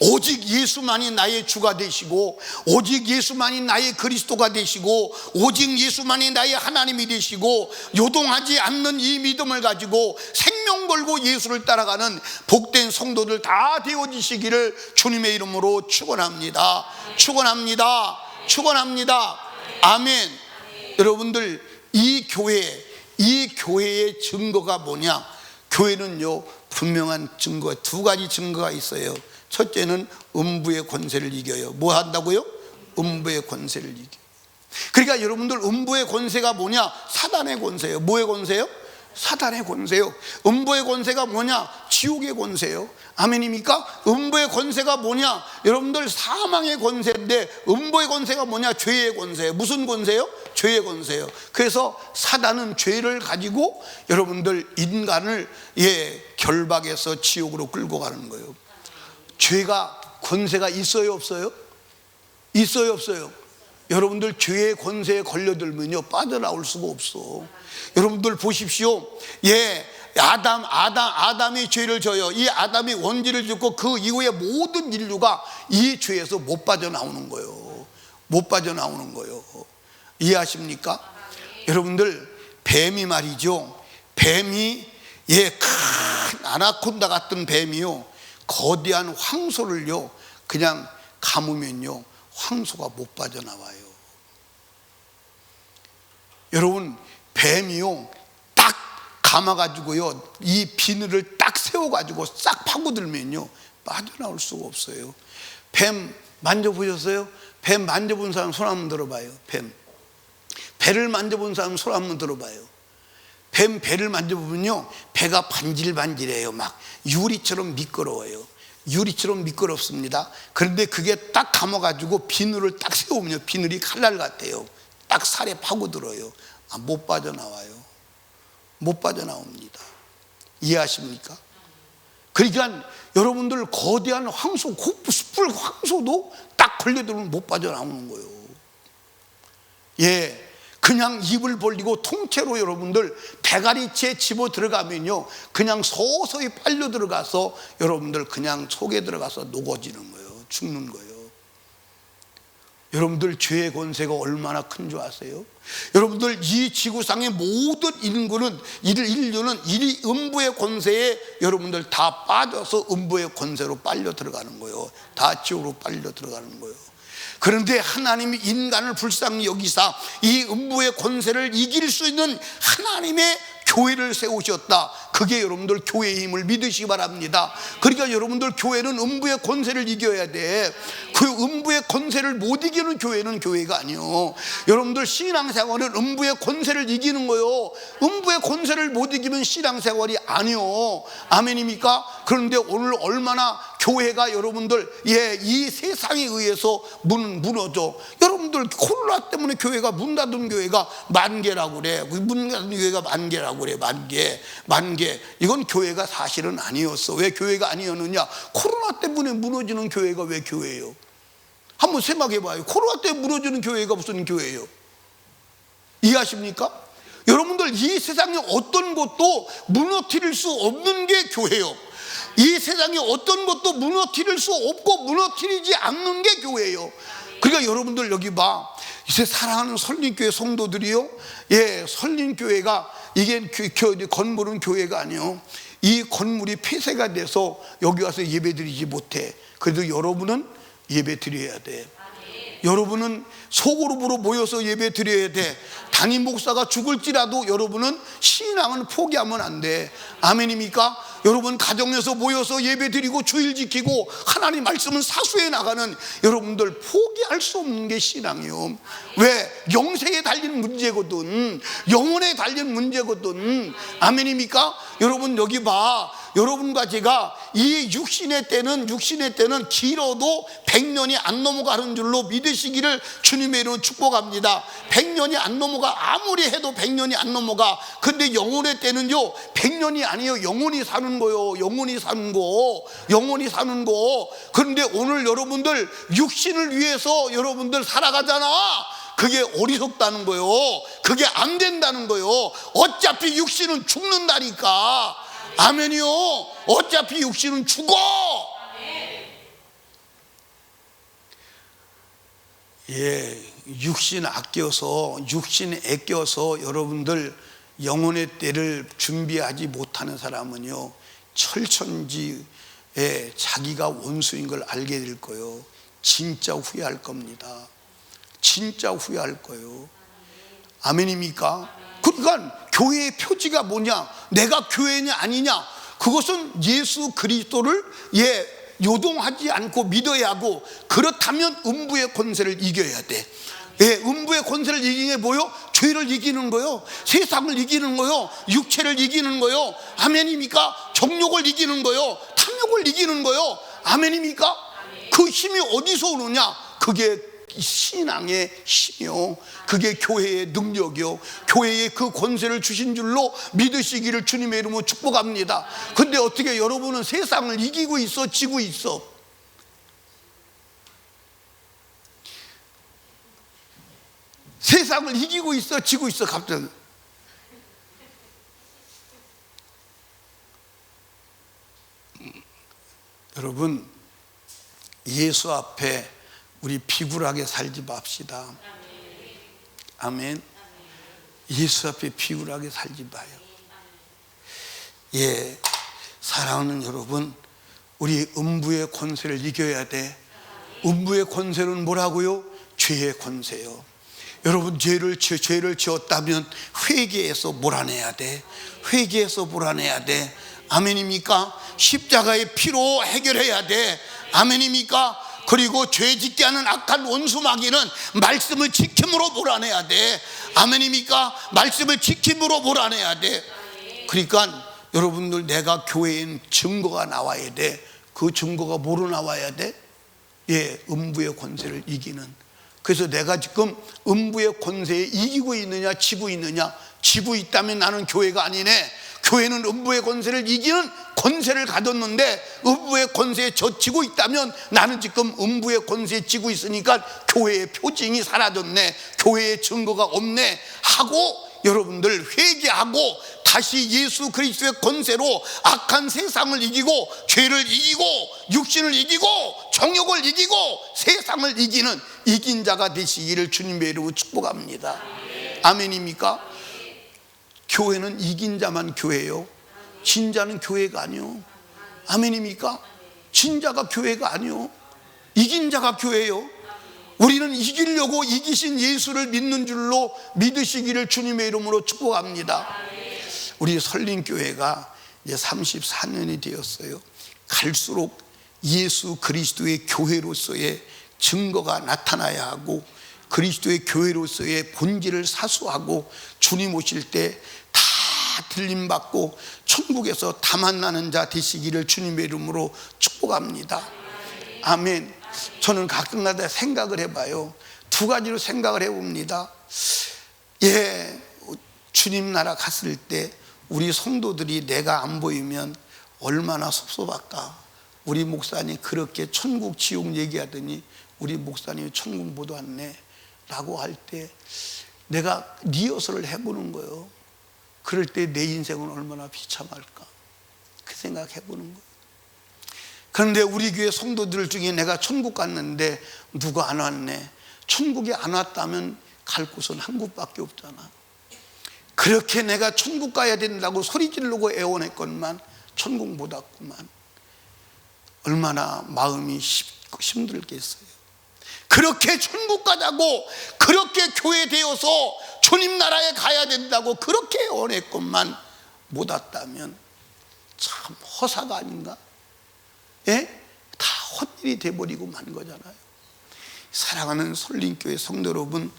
오직 예수만이 나의 주가 되시고, 오직 예수만이 나의 그리스도가 되시고, 오직 예수만이 나의 하나님이 되시고, 요동하지 않는 이 믿음을 가지고 생명 걸고 예수를 따라가는 복된 성도들 다 되어지시기를 주님의 이름으로 축원합니다. 축원합니다. 축원합니다. 아멘. 여러분들, 이 교회의 증거가 뭐냐? 교회는요, 분명한 증거, 두 가지 증거가 있어요. 첫째는 음부의 권세를 이겨요. 뭐 한다고요? 음부의 권세를 이겨. 그러니까 여러분들, 음부의 권세가 뭐냐? 사단의 권세예요. 뭐의 권세요? 사단의 권세요. 음부의 권세가 뭐냐? 지옥의 권세요. 아멘입니까? 음부의 권세가 뭐냐? 여러분들, 사망의 권세인데 음부의 권세가 뭐냐? 죄의 권세예요. 무슨 권세요? 죄의 권세예요. 그래서 사단은 죄를 가지고 여러분들 인간을 결박해서 지옥으로 끌고 가는 거예요. 죄가 권세가 있어요, 없어요? 있어요, 없어요? 여러분들, 죄의 권세에 걸려들면요, 빠져나올 수가 없어. 여러분들 보십시오. 아담이 죄를 져요. 이 아담이 원죄를 짓고 그 이후에 모든 인류가 이 죄에서 못 빠져나오는 거예요. 못 빠져나오는 거예요. 이해하십니까? 여러분들, 뱀이 말이죠. 뱀이 큰 아나콘다 같은 뱀이요, 거대한 황소를요 그냥 감으면요 황소가 못 빠져나와요. 여러분, 뱀이요 딱 감아가지고요 이 비늘을 딱 세워가지고 싹 파고들면요 빠져나올 수가 없어요. 뱀 만져보셨어요? 뱀 만져본 사람 손 한번 들어봐요. 배를 만져본 사람 손 한번 들어봐요. 뱀 배를 만져보면요 배가 반질반질해요. 막 유리처럼 미끄러워요. 유리처럼 미끄럽습니다. 그런데 그게 딱 감아가지고 비늘을 딱 세우면요 비늘이 칼날 같아요. 딱 살에 파고들어요. 못 빠져나와요. 못 빠져나옵니다. 이해하십니까? 그러니까 여러분들, 거대한 황소, 숯불 황소도 딱 걸려들면 못 빠져나오는 거예요. 그냥 입을 벌리고 통째로 여러분들 대가리채 집어 들어가면요 그냥 서서히 빨려 들어가서 여러분들 그냥 속에 들어가서 녹아지는 거예요. 죽는 거예요. 여러분들, 죄의 권세가 얼마나 큰 줄 아세요? 여러분들, 이 지구상의 모든 인류는 이 음부의 권세에 여러분들 다 빠져서 음부의 권세로 빨려 들어가는 거예요. 다 지옥으로 빨려 들어가는 거예요. 그런데 하나님이 인간을 불쌍히 여기사 이 음부의 권세를 이길 수 있는 하나님의 교회를 세우셨다. 그게 여러분들 교회의 힘을 믿으시기 바랍니다. 그러니까 여러분들, 교회는 음부의 권세를 이겨야 돼. 그 음부의 권세를 못 이기는 교회는 교회가 아니요. 여러분들, 신앙생활은 음부의 권세를 이기는 거요. 음부의 권세를 못 이기면 신앙생활이 아니요. 아멘입니까? 그런데 오늘 얼마나 교회가 여러분들 이 세상에 의해서 무너져. 여러분들, 코로나 때문에 교회가 문 닫은 교회가 10,000개라고 그래. 문 닫은 교회가 10,000개라고 그래. 10,000개. 이건 교회가 사실은 아니었어. 왜 교회가 아니었느냐? 코로나 때문에 무너지는 교회가 왜 교회예요? 한번 생각해봐요. 코로나 때문에 무너지는 교회가 무슨 교회예요? 이해하십니까? 여러분들, 이 세상에 어떤 것도 무너뜨릴 수 없는 게 교회예요. 이 세상에 어떤 것도 무너뜨릴 수 없고 무너뜨리지 않는 게 교회예요. 그러니까 여러분들, 여기 봐. 이제 사랑하는 설림교회 성도들이요, 설림교회가 이게 건물은 교회가 아니요. 이 건물이 폐쇄가 돼서 여기 와서 예배 드리지 못해. 그래도 여러분은 예배 드려야 돼. 여러분은 소그룹으로 모여서 예배 드려야 돼. 담임 목사가 죽을지라도 여러분은 신앙은 포기하면 안 돼. 아멘입니까? 여러분 가정에서 모여서 예배 드리고 주일 지키고 하나님 말씀은 사수해 나가는 여러분들 포기할 수 없는 게 신앙이요. 왜? 영생에 달린 문제거든. 영혼에 달린 문제거든. 아멘입니까? 여러분 여기 봐. 여러분과 제가 이 육신의 때는 길어도 100년이 안 넘어가는 줄로 믿으시기를 주님의 이름으로 축복합니다. 100년이 안 넘어가. 아무리 해도 100년이 안 넘어가. 근데 영혼의 때는요 100년이 아니에요. 영원히 사는 거요. 영원히 사는 거. 그런데 오늘 여러분들 육신을 위해서 여러분들 살아가잖아. 그게 어리석다는 거요. 그게 안 된다는 거요. 어차피 육신은 죽는다니까. 아멘이요. 어차피 육신은 죽어. 예, 육신 아껴서 여러분들 영혼의 때를 준비하지 못하는 사람은요 철천지에 자기가 원수인 걸 알게 될 거예요. 진짜 후회할 겁니다. 진짜 후회할 거예요. 아멘입니까? 그러니까 교회의 표지가 뭐냐? 내가 교회냐 아니냐? 그것은 예수 그리스도를 요동하지 않고 믿어야 하고, 그렇다면 음부의 권세를 이겨야 돼. 음부의 권세를 이기는 게 뭐요? 죄를 이기는 거요, 세상을 이기는 거요, 육체를 이기는 거요. 아멘입니까? 정욕을 이기는 거요, 탐욕을 이기는 거요. 아멘입니까? 그 힘이 어디서 오느냐? 그게 신앙의 힘이요, 그게 교회의 능력이요, 교회에 그 권세를 주신 줄로 믿으시기를 주님의 이름으로 축복합니다. 근데 어떻게 여러분은 세상을 이기고 있어, 지고 있어? 세상을 이기고 있어, 지고 있어? 갑자기 여러분, 예수 앞에 우리 비굴하게 살지 맙시다. 아멘. 예수 앞에 비굴하게 살지 마요. 예, 사랑하는 여러분, 우리 음부의 권세를 이겨야 돼. 음부의 권세는 뭐라고요? 죄의 권세요. 여러분, 죄를 지었다면 회개해서 몰아내야 돼. 회개해서 몰아내야 돼. 아멘입니까? 십자가의 피로 해결해야 돼. 아멘입니까? 그리고 죄 짓게 하는 악한 원수 마귀는 말씀을 지킴으로 몰아내야 돼. 아멘입니까? 말씀을 지킴으로 몰아내야 돼. 그러니까 여러분들, 내가 교회인 증거가 나와야 돼. 그 증거가 뭐로 나와야 돼? 음부의 권세를 이기는. 그래서 내가 지금 음부의 권세에 이기고 있느냐, 지고 있느냐? 지고 있다면 나는 교회가 아니네. 교회는 음부의 권세를 이기는 권세를 가졌는데 음부의 권세에 젖히고 있다면 나는 지금 음부의 권세에 지고 있으니까 교회의 표징이 사라졌네, 교회의 증거가 없네 하고, 여러분들 회개하고 다시 예수 그리스도의 권세로 악한 세상을 이기고, 죄를 이기고, 육신을 이기고, 정욕을 이기고, 세상을 이기는 이긴 자가 되시기를 주님의 이름으로 축복합니다. 아멘입니까? 교회는 이긴 자만 교회요, 진자는 교회가 아니요. 아멘입니까? 진자가 교회가 아니요, 이긴 자가 교회요. 우리는 이기려고 이기신 예수를 믿는 줄로 믿으시기를 주님의 이름으로 축복합니다. 우리 설린교회가 이제 34년이 되었어요. 갈수록 예수 그리스도의 교회로서의 증거가 나타나야 하고, 그리스도의 교회로서의 본질을 사수하고, 주님 오실 때 다 들림받고 천국에서 다 만나는 자 되시기를 주님의 이름으로 축복합니다. 아멘. 저는 가끔가다 생각을 해봐요. 두 가지로 생각을 해봅니다. 주님 나라 갔을 때 우리 성도들이 내가 안 보이면 얼마나 섭섭할까. 우리 목사님 그렇게 천국 지옥 얘기하더니 우리 목사님이 천국 못 왔네 라고 할 때 내가 리허설을 해보는 거예요. 그럴 때 내 인생은 얼마나 비참할까, 그 생각 해보는 거예요. 그런데 우리 교회 성도들 중에 내가 천국 갔는데 누가 안 왔네. 천국에 안 왔다면 갈 곳은 한 곳밖에 없잖아. 그렇게 내가 천국 가야 된다고 소리 지르고 애원했건만 천국 못 왔구만. 얼마나 마음이 힘들겠어요. 그렇게 천국 가자고, 그렇게 교회 되어서 주님 나라에 가야 된다고 그렇게 원했건만 못 왔다면 참 허사가 아닌가? 예? 다 헛일이 돼버리고 만 거잖아요. 사랑하는 설림교회 성도 여러분,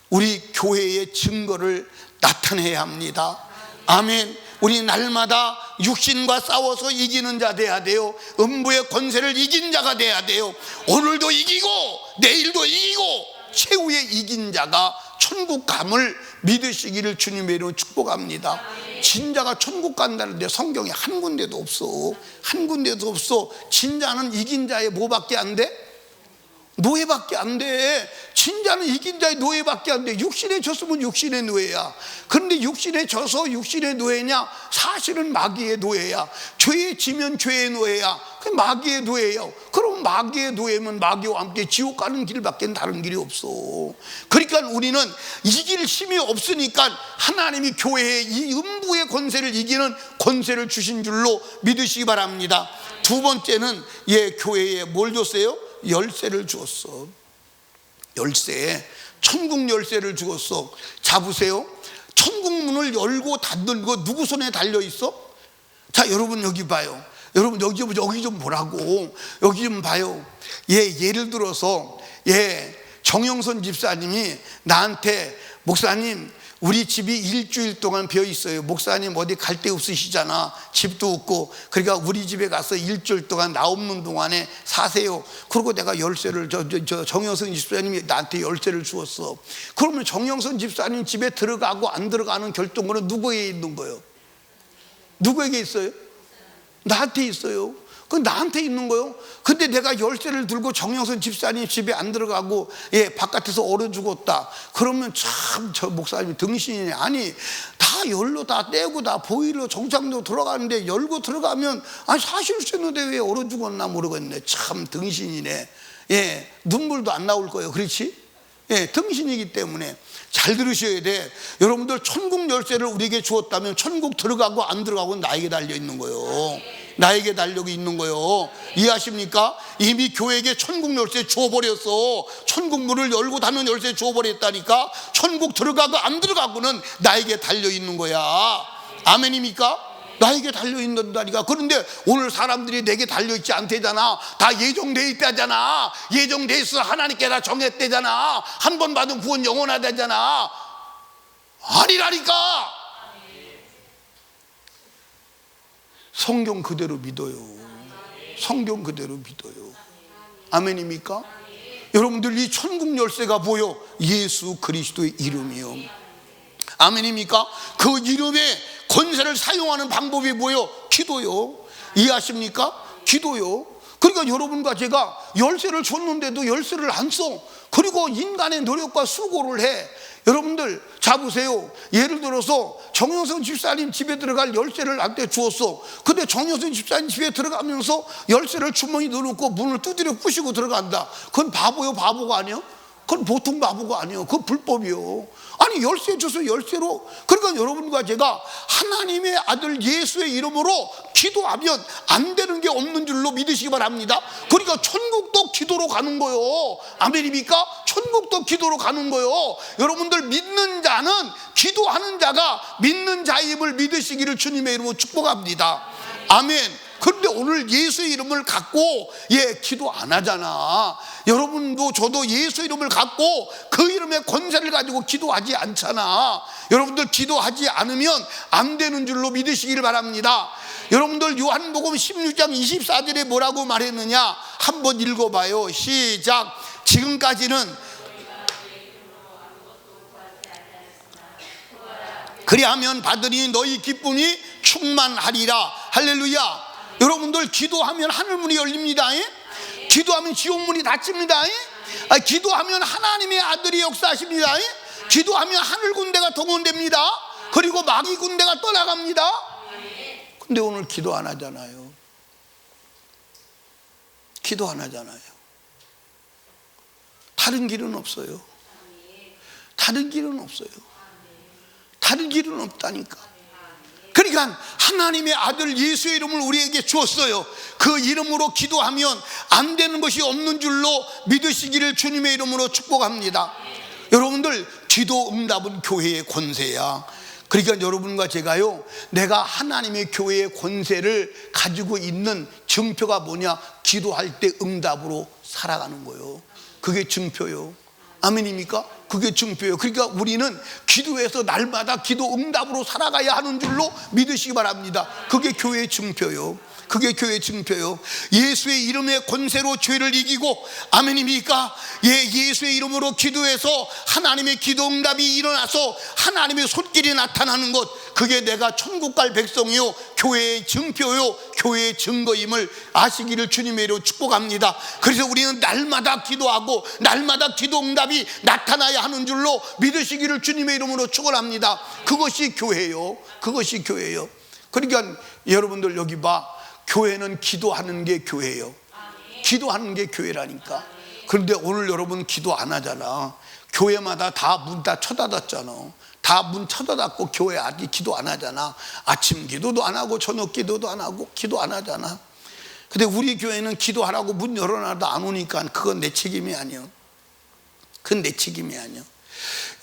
우리 교회의 증거를 나타내야 합니다. 아멘. 우리 날마다 육신과 싸워서 이기는 자 돼야 돼요. 음부의 권세를 이긴 자가 돼야 돼요. 오늘도 이기고 내일도 이기고 최후의 이긴 자가 천국감을 믿으시기를 주님의 이름으로 축복합니다. 진자가 천국 간다는데 성경에 한 군데도 없어. 한 군데도 없어. 진자는 이긴 자의 뭐밖에 안 돼? 노예밖에 안 돼. 진자는 이긴 자의 노예밖에 안 돼. 육신에 졌으면 육신의 노예야. 그런데 육신에 져서 육신의 노예냐? 사실은 마귀의 노예야. 죄에 지면 죄의 노예야. 그 마귀의 노예예요. 그럼 마귀의 노예면 마귀와 함께 지옥 가는 길밖에 다른 길이 없어. 그러니까 우리는 이길 힘이 없으니까 하나님이 교회에 이 음부의 권세를 이기는 권세를 주신 줄로 믿으시기 바랍니다. 두 번째는 교회에 뭘 줬어요? 열쇠를 주었어. 열쇠, 천국 열쇠를 주었어. 잡으세요. 천국 문을 열고 닫는 거 누구 손에 달려 있어? 자, 여러분 여기 봐요. 여러분 여기 좀 보라고. 여기 좀 봐요. 예를 들어서 정영선 집사님이 나한테, 목사님 우리 집이 일주일 동안 비어 있어요. 목사님 어디 갈 데 없으시잖아. 집도 없고. 그러니까 우리 집에 가서 일주일 동안 나 없는 동안에 사세요. 그리고 내가 열쇠를 정영선 집사님이 나한테 열쇠를 주었어. 그러면 정영선 집사님 집에 들어가고 안 들어가는 결정권은 누구에게 있는 거예요? 누구에게 있어요? 나한테 있어요. 그 나한테 있는 거요. 근데 내가 열쇠를 들고 정영선 집사님 집에 안 들어가고 바깥에서 얼어 죽었다. 그러면 참 저 목사님이 등신이네. 아니 다 열로 다 떼고 다 보일러 정상도 들어가는데 열고 들어가면 아니 사실 수 있는데 왜 얼어 죽었나 모르겠네. 참 등신이네. 눈물도 안 나올 거예요. 그렇지? 등신이기 때문에 잘 들으셔야 돼. 여러분들 천국 열쇠를 우리에게 주었다면 천국 들어가고 안 들어가고는 나에게 달려 있는 거예요. 나에게 달려 있는 거예요. 이해하십니까? 이미 교회에게 천국 열쇠 주어버렸어. 천국 문을 열고 닫는 열쇠 주어버렸다니까. 천국 들어가고 안 들어가고는 나에게 달려 있는 거야. 아멘입니까? 나에게 달려있는다니까. 그런데 오늘 사람들이 내게 달려있지 않대잖아. 다 예정돼 있다잖아. 예정돼 있어. 하나님께 다 정했대잖아. 한 번 받은 구원 영원하다잖아. 아니라니까. 성경 그대로 믿어요. 성경 그대로 믿어요. 아멘입니까? 여러분들 이 천국 열쇠가 뭐요? 예수 그리스도의 이름이요. 아멘입니까? 그 이름의 권세를 사용하는 방법이 뭐요? 기도요. 이해하십니까? 기도요. 그러니까 여러분과 제가 열쇠를 줬는데도 열쇠를 안 써. 그리고 인간의 노력과 수고를 해. 여러분들 잡으세요. 예를 들어서 정영선 집사님 집에 들어갈 열쇠를 나한테 주었어. 근데 정영선 집사님 집에 들어가면서 열쇠를 주머니 넣어놓고 문을 두드려 부시고 들어간다. 그건 바보요? 바보가 아니요? 그건 보통 바보가 아니에요. 그건 불법이요. 아니 열쇠 줘서 열쇠로. 그러니까 여러분과 제가 하나님의 아들 예수의 이름으로 기도하면 안 되는 게 없는 줄로 믿으시기 바랍니다. 그러니까 천국도 기도로 가는 거요. 아멘입니까? 천국도 기도로 가는 거요. 여러분들 믿는 자는, 기도하는 자가 믿는 자임을 믿으시기를 주님의 이름으로 축복합니다. 아멘. 그런데 오늘 예수의 이름을 갖고 기도 안 하잖아. 여러분도 저도 예수 이름을 갖고 그 이름의 권세를 가지고 기도하지 않잖아. 여러분들 기도하지 않으면 안 되는 줄로 믿으시기를 바랍니다. 여러분들 요한복음 16장 24절에 뭐라고 말했느냐 한번 읽어봐요. 시작. 지금까지는 그리하면 받으니 너희 기쁨이 충만하리라. 할렐루야. 여러분들 기도하면 하늘문이 열립니다. 기도하면 지옥문이 닫힙니다. 기도하면 하나님의 아들이 역사하십니다. 기도하면 하늘 군대가 동원됩니다. 그리고 마귀 군대가 떠나갑니다. 근데 오늘 기도 안 하잖아요. 기도 안 하잖아요. 다른 길은 없어요. 다른 길은 없어요. 다른 길은 없다니까. 그러니까 그러니까 하나님의 아들 예수의 이름을 우리에게 주었어요. 그 이름으로 기도하면 안 되는 것이 없는 줄로 믿으시기를 주님의 이름으로 축복합니다. 여러분들, 기도 응답은 교회의 권세야. 그러니까 여러분과 제가요, 내가 하나님의 교회의 권세를 가지고 있는 증표가 뭐냐? 기도할 때 응답으로 살아가는 거예요. 그게 증표요. 아멘입니까? 그게 증표예요. 그러니까 우리는 기도해서 날마다 기도 응답으로 살아가야 하는 줄로 믿으시기 바랍니다. 그게 교회의 증표요. 그게 교회의 증표요. 예수의 이름의 권세로 죄를 이기고, 아멘입니까? 예수의 이름으로 기도해서 하나님의 기도 응답이 일어나서 하나님의 손길이 나타나는 것, 그게 내가 천국 갈 백성이요, 교회의 증표요, 교회의 증거임을 아시기를 주님의 이름으로 축복합니다. 그래서 우리는 날마다 기도하고 날마다 기도 응답이 나타나야 하는 줄로 믿으시기를 주님의 이름으로 축원합니다. 그것이 교회요. 그것이 교회요. 그러니까 여러분들 여기 봐. 교회는 기도하는 게 교회예요. 기도하는 게 교회라니까. 그런데 오늘 여러분 기도 안 하잖아. 교회마다 다 문 다 쳐닫았잖아. 다 문 쳐닫았고 교회 아직 기도 안 하잖아. 아침 기도도 안 하고 저녁 기도도 안 하고 기도 안 하잖아. 근데 우리 교회는 기도하라고 문 열어놔도 안 오니까 그건 내 책임이 아니야. 그건 내 책임이 아니야.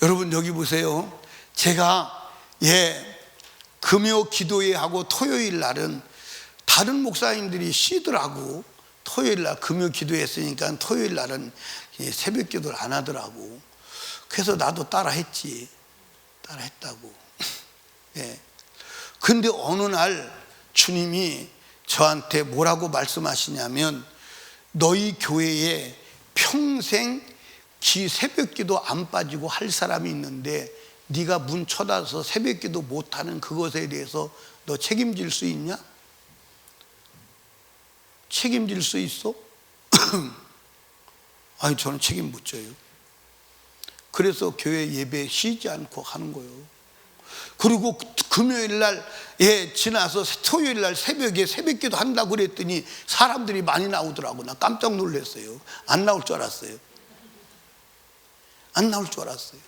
여러분 여기 보세요. 제가 금요 기도회 하고 토요일 날은 다른 목사님들이 쉬더라고. 토요일 날 금요 기도했으니까 토요일 날은 새벽 기도를 안 하더라고. 그래서 나도 따라 했지. 따라 했다고. 근데 어느 날 주님이 저한테 뭐라고 말씀하시냐면, 너희 교회에 평생 새벽 기도 안 빠지고 할 사람이 있는데 네가 문 쳐닫아서 새벽 기도 못하는 그것에 대해서 너 책임질 수 있냐? 책임질 수 있어? 아니, 저는 책임 못 져요. 그래서 교회 예배 쉬지 않고 하는 거예요. 그리고 금요일 날 지나서 토요일 날 새벽에 새벽기도 한다고 그랬더니 사람들이 많이 나오더라고. 나 깜짝 놀랐어요. 안 나올 줄 알았어요. 안 나올 줄 알았어요.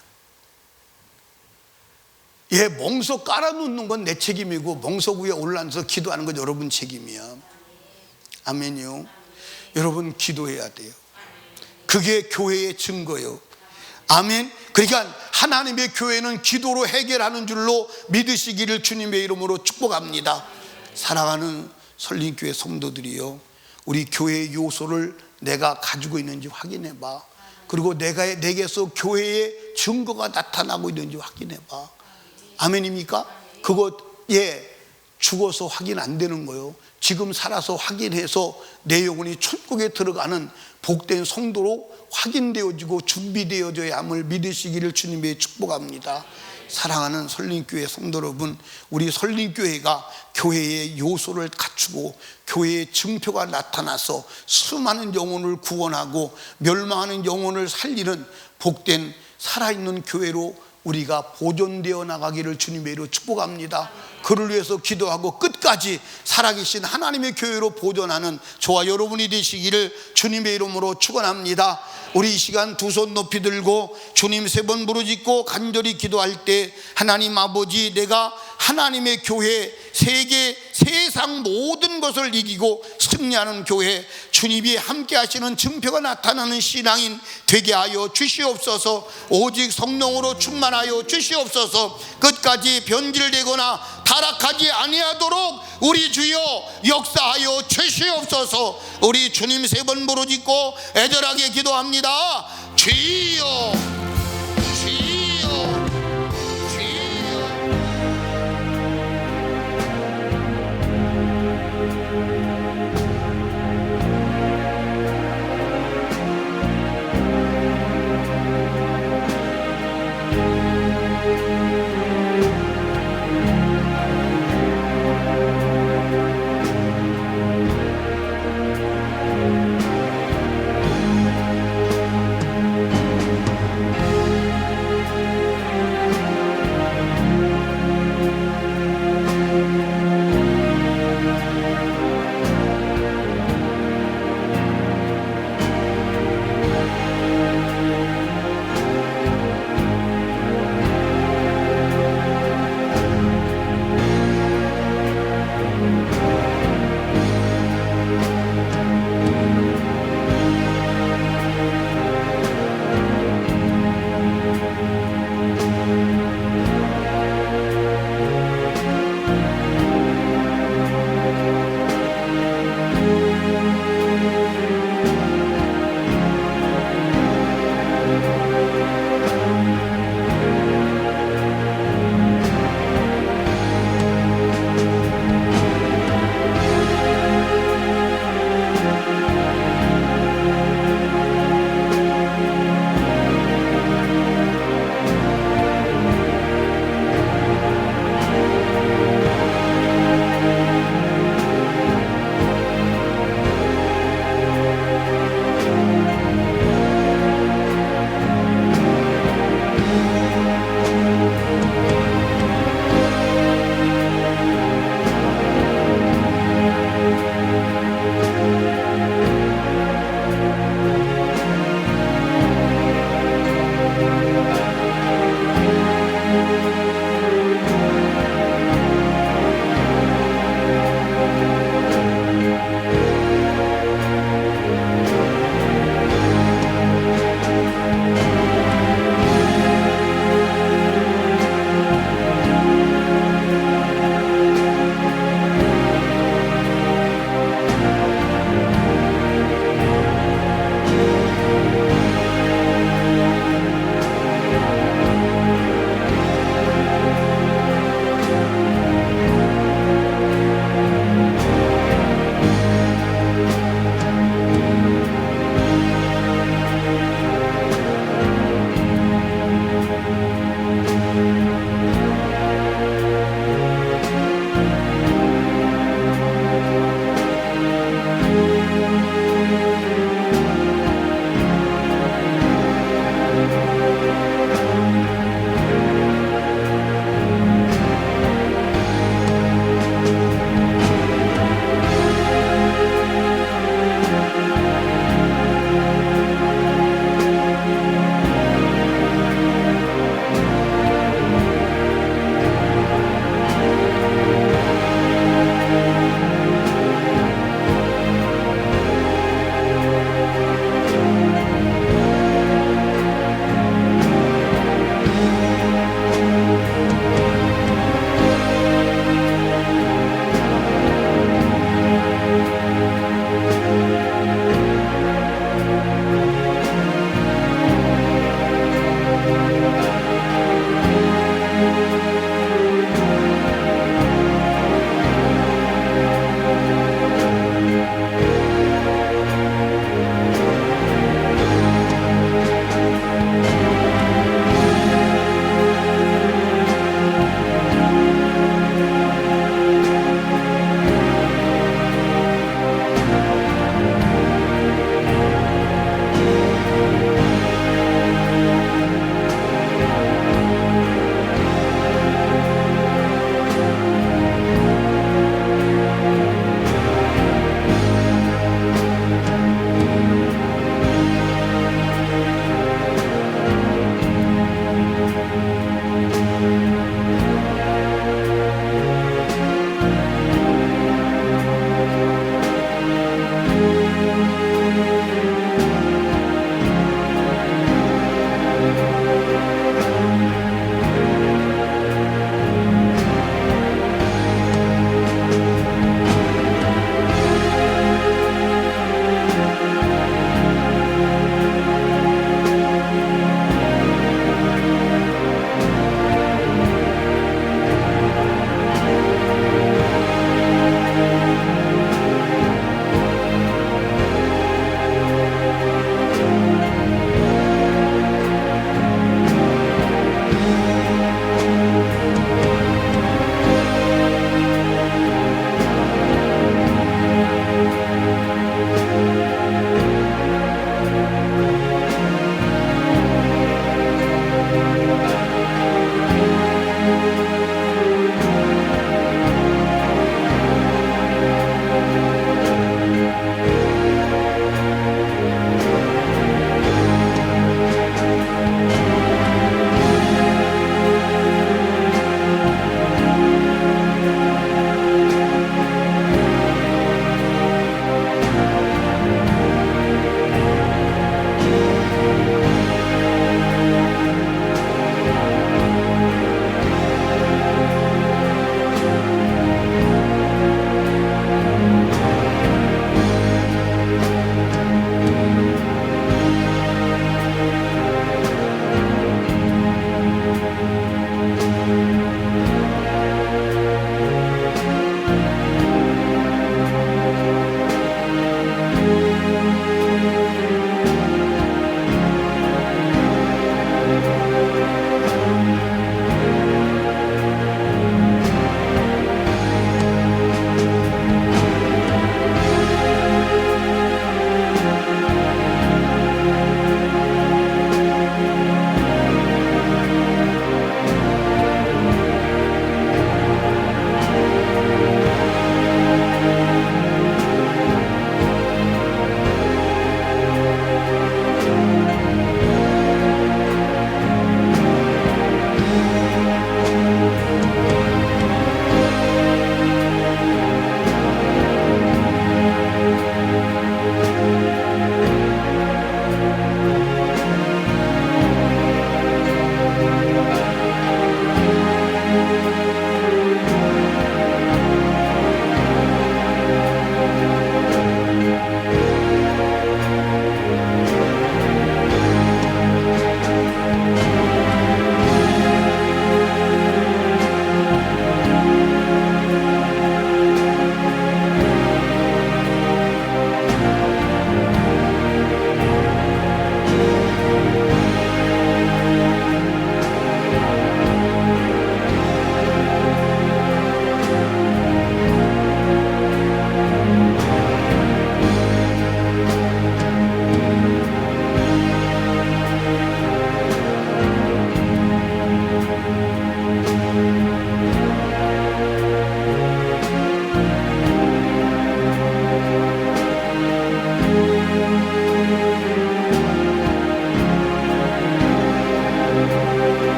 멍석 깔아놓는 건 내 책임이고 멍석 위에 올라앉아서 기도하는 건 여러분 책임이야. 아멘이요. 여러분 기도해야 돼요. 그게 교회의 증거예요. 아멘. 그러니까 하나님의 교회는 기도로 해결하는 줄로 믿으시기를 주님의 이름으로 축복합니다. 사랑하는 설린교회 성도들이요, 우리 교회의 요소를 내가 가지고 있는지 확인해 봐. 그리고 내게서 교회의 증거가 나타나고 있는지 확인해 봐. 아멘입니까? 그거 죽어서 확인 안 되는 거예요. 지금 살아서 확인해서 내 영혼이 천국에 들어가는 복된 성도로 확인되어지고 준비되어져야 함을 믿으시기를 주님의 축복합니다. 사랑하는 설린교회 성도 여러분, 우리 설린교회가 교회의 요소를 갖추고 교회의 증표가 나타나서 수많은 영혼을 구원하고 멸망하는 영혼을 살리는 복된 살아있는 교회로 우리가 보존되어 나가기를 주님의 이름으로 축복합니다. 그를 위해서 기도하고 끝까지 살아계신 하나님의 교회로 보존하는 저와 여러분이 되시기를 주님의 이름으로 축원합니다. 우리 이 시간 두 손 높이 들고 주님 3번 부르짖고 간절히 기도할 때, 하나님 아버지, 내가 하나님의 교회, 세상 모든 것을 이기고 승리하는 교회, 주님이 함께 하시는 증표가 나타나는 신앙인 되게 하여 주시옵소서. 오직 성령으로 충만하여 주시옵소서. 끝까지 변질되거나 타락하지 아니하도록 우리 주여 역사하여 주시옵소서. 우리 주님 3번 부르짖고 애절하게 기도합니다. 주여